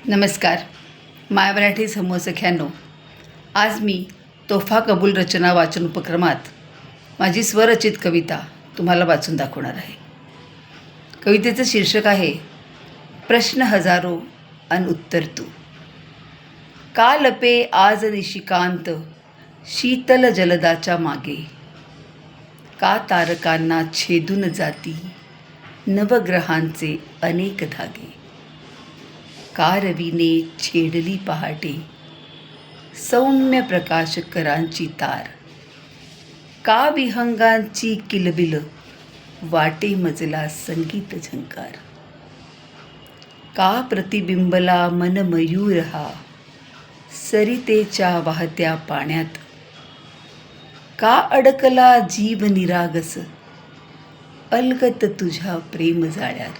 नमस्कार. माय मराठी समूह सख्यांनो, आज मी तोफा कबूल रचना वाचन उपक्रमात माझी स्वरचित कविता तुम्हाला वाचून दाखवणार आहे. कवितेचं शीर्षक आहे प्रश्न हजारो अन उत्तर तू. का लपे आज निशिकांत शीतल जलदाच्या मागे, का तारकांना छेदून जाती नवग्रहांचे अनेक धागे, का रवीने छेडली पहाटे सौम्य प्रकाश करांची तार, का विहंगांची किलबिल वाटे मजला संगीत झंकार, का प्रतिबिंबला मन मयूर हा सरितेच्या वाहत्या पाण्यात, का अडकला जीव निरागस अलगत तुझ्या प्रेम जाळ्यात,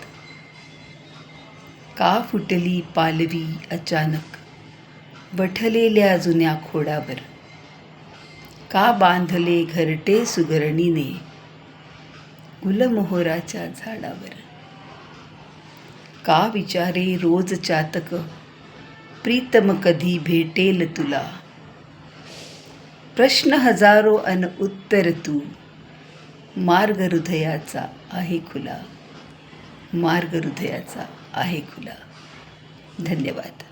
का फुटली पालवी अचानक वठलेल्या जुन्या खोडावर, का बांधले घरटे सुगरणीने गुलमोहराच्या झाडावर, का विचारे रोज चातक प्रीतम कधी भेटेल तुला, प्रश्न हजारो अन उत्तर तू, मार्ग हृदयाचा आहे खुला, मार्ग हृदयाचा आहे खुला. धन्यवाद.